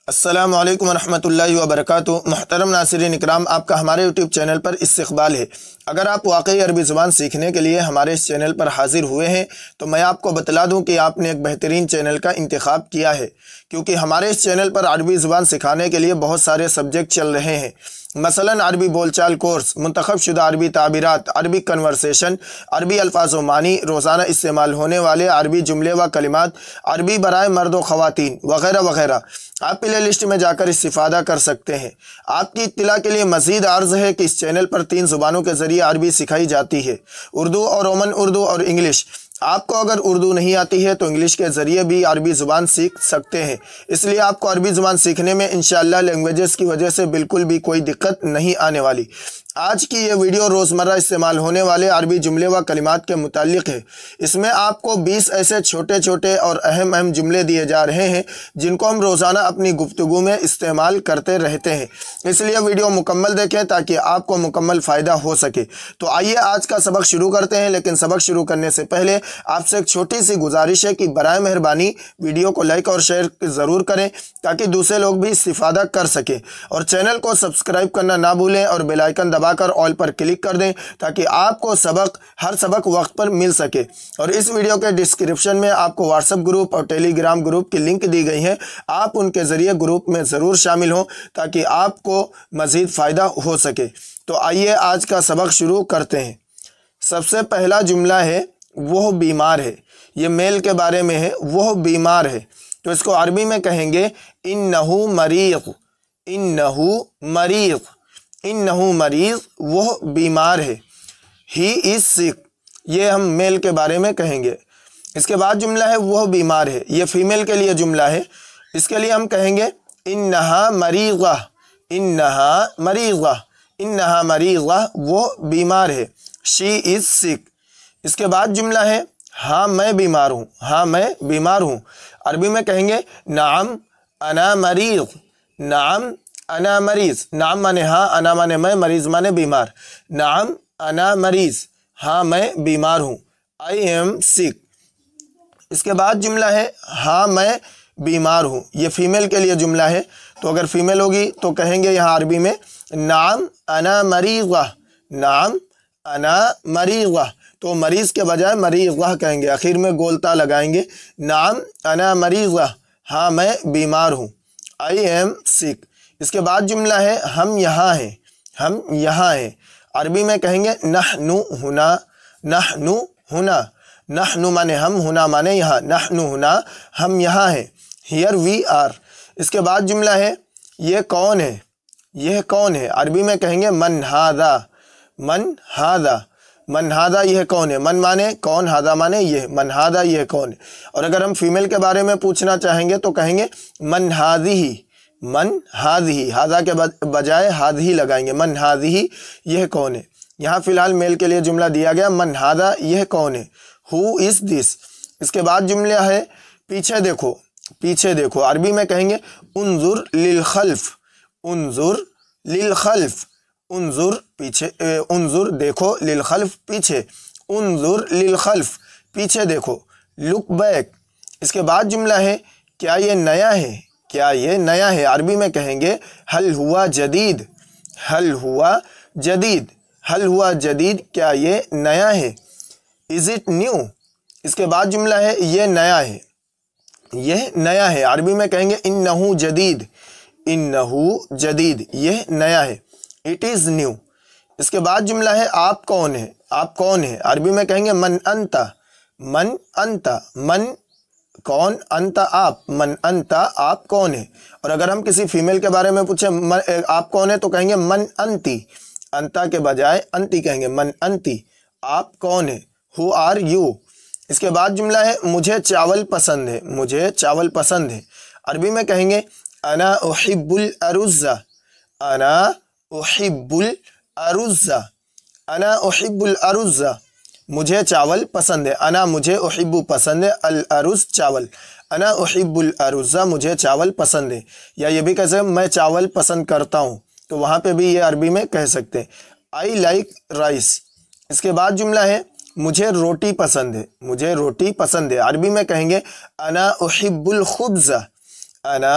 السلام علیکم ورحمۃ اللہ وبرکاتہ۔ محترم ناظرین اکرام، آپ کا ہمارے یوٹیوب چینل پر استقبال ہے۔ اگر آپ واقعی عربی زبان سیکھنے کے لیے ہمارے اس چینل پر حاضر ہوئے ہیں تو میں آپ کو بتلا دوں کہ آپ نے ایک بہترین چینل کا انتخاب کیا ہے، کیونکہ ہمارے اس چینل پر عربی زبان سکھانے کے لیے بہت سارے سبجیکٹ چل رہے ہیں، مثلا عربی بول چال کورس، منتخب شدہ عربی تعبیرات، عربی کنورسیشن، عربی الفاظ و معنی، روزانہ استعمال ہونے والے عربی جملے و کلمات، عربی برائے مرد و خواتین وغیرہ وغیرہ۔ آپ پلے لسٹ میں جا کر استفادہ کر سکتے ہیں۔ آپ کی اطلاع کے لیے مزید عرض ہے کہ اس چینل پر 3 زبانوں کے ذریعے عربی سکھائی جاتی ہے، اردو اور رومن اردو اور انگلش۔ آپ کو اگر اردو نہیں آتی ہے تو انگلش کے ذریعے بھی عربی زبان سیکھ سکتے ہیں، اس لیے آپ کو عربی زبان سیکھنے میں انشاءاللہ لینگویجز کی وجہ سے بالکل بھی کوئی دقت نہیں آنے والی۔ آج کی یہ ویڈیو روزمرہ استعمال ہونے والے عربی جملے و کلمات کے متعلق ہے۔ اس میں آپ کو 20 ایسے چھوٹے چھوٹے اور اہم جملے دیے جا رہے ہیں جن کو ہم روزانہ اپنی گفتگو میں استعمال کرتے رہتے ہیں، اس لیے ویڈیو مکمل دیکھیں تاکہ آپ کو مکمل فائدہ ہو سکے۔ تو آئیے آج کا سبق شروع کرتے ہیں، لیکن سبق شروع کرنے سے پہلے آپ سے ایک چھوٹی سی گزارش ہے کہ برائے مہربانی ویڈیو کو لائک اور شیئر ضرور کریں تاکہ دوسرے لوگ بھی استفادہ کر سکیں، اور چینل کو سبسکرائب کرنا نہ بھولیں اور بیل آئیکن دبا کر آل پر کلک کر دیں تاکہ آپ کو ہر سبق وقت پر مل سکے۔ اور اس ویڈیو کے ڈسکرپشن میں آپ کو واٹس ایپ گروپ اور ٹیلی گرام گروپ کی لنک دی گئی ہے، آپ ان کے ذریعے گروپ میں ضرور شامل ہوں تاکہ آپ کو مزید فائدہ ہو سکے۔ تو آئیے آج کا سبق شروع کرتے ہیں۔ سب سے پہلا جملہ ہے وہ بیمار ہے۔ یہ میل کے بارے میں ہے، وہ بیمار ہے، تو اس کو عربی میں کہیں گے انہو مریض، انہو مریض، انہو مریض، وہ بیمار ہے۔ ہی از سک، یہ ہم میل کے بارے میں کہیں گے۔ اس کے بعد جملہ ہے وہ بیمار ہے، یہ فیمیل کے لیے جملہ ہے، اس کے لیے ہم کہیں گے انہا مریضہ، انہا مریضہ، انہا مریضہ، وہ بیمار ہے۔ شی از سک۔ اس کے بعد جملہ ہے ہاں میں بیمار ہوں، ہاں میں بیمار ہوں، عربی میں کہیں گے نعم انا مریض، نعم انا مریض، نعم مانے ہاں، انا مانے میں، مریض مانے بیمار۔ نعم انا مریض، ہاں میں بیمار ہوں، I am sick۔ اس کے بعد جملہ ہے ہاں میں بیمار ہوں، یہ فیمیل کے لیے جملہ ہے، تو اگر فیمیل ہوگی تو کہیں گے یہاں عربی میں نعم انا مریضہ، نعم انا مریضہ، تو مریض کے بجائے مریضہ کہیں گے، آخر میں گولتا لگائیں گے، نعم انا مریضہ، ہاں میں بیمار ہوں، I am sick۔ اس کے بعد جملہ ہے ہم یہاں ہیں، ہم یہاں ہیں، عربی میں کہیں گے نحنو ہنا، نحنو ہنا، نحنو مانے ہم، ہنا مانے یہاں، نحنو ہنا، ہم یہاں ہیں، here we are۔ اس کے بعد جملہ ہے یہ کون ہے، یہ کون ہے، عربی میں کہیں گے من ہذا، من ہذا، من ہذا، یہ کون ہے، من مانے کون، ہذا مانے یہ، من ہذا، یہ کون ہے۔ اور اگر ہم فیمیل کے بارے میں پوچھنا چاہیں گے تو کہیں گے من ہذہ، من ہذہ، ہذا کے بجائے ہذہ لگائیں گے، من ہذہ، یہ کون ہے۔ یہاں فی الحال میل کے لیے جملہ دیا گیا من ہذا، یہ کون ہے، who is this۔ اس کے بعد جملہ ہے پیچھے دیکھو، پیچھے دیکھو، عربی میں کہیں گے انظر للخلف، انظر للخلف، انظر پیچھے، انظر دیکھو، للخلف پیچھے، انظر للخلف، پیچھے دیکھو، لک بیک۔ اس کے بعد جملہ ہے کیا یہ نیا ہے، کیا یہ نیا ہے، عربی میں کہیں گے حل ہوا جدید، حل ہوا جدید، حل ہوا جدید، کیا یہ نیا ہے، از اٹ نیو۔ اس کے بعد جملہ ہے یہ نیا ہے، یہ نیا ہے، عربی میں کہیں گے انہو جدید، انہو جدید، یہ نیا ہے، اٹ از نیو۔ اس کے بعد جملہ ہے آپ کون ہیں، آپ کون ہیں، عربی میں کہیں گے من انت، من انت، من کون، انت آپ، من انت، آپ کون ہیں۔ اور اگر ہم کسی فیمیل کے بارے میں پوچھیں آپ کون ہیں تو کہیں گے من انتی، انتا کے بجائے انتی کہیں گے، من انتی، آپ کون ہیں، who are you۔ اس کے بعد جملہ ہے مجھے چاول پسند ہے، مجھے چاول پسند ہے، عربی میں کہیں گے انا احب الارز، انا احب الارز، انا احب الارز، مجھے چاول پسند ہے، انا مجھے، احب پسند ہے، الارز چاول، انا احب الارز، مجھے چاول پسند ہے۔ یا یہ بھی کہہ سکتے میں چاول پسند کرتا ہوں، تو وہاں پہ بھی یہ عربی میں کہہ سکتے ہیں آئی لائک رائس۔ اس کے بعد جملہ ہے مجھے روٹی پسند ہے، مجھے روٹی پسند ہے، عربی میں کہیں گے انا احب الخبز، انا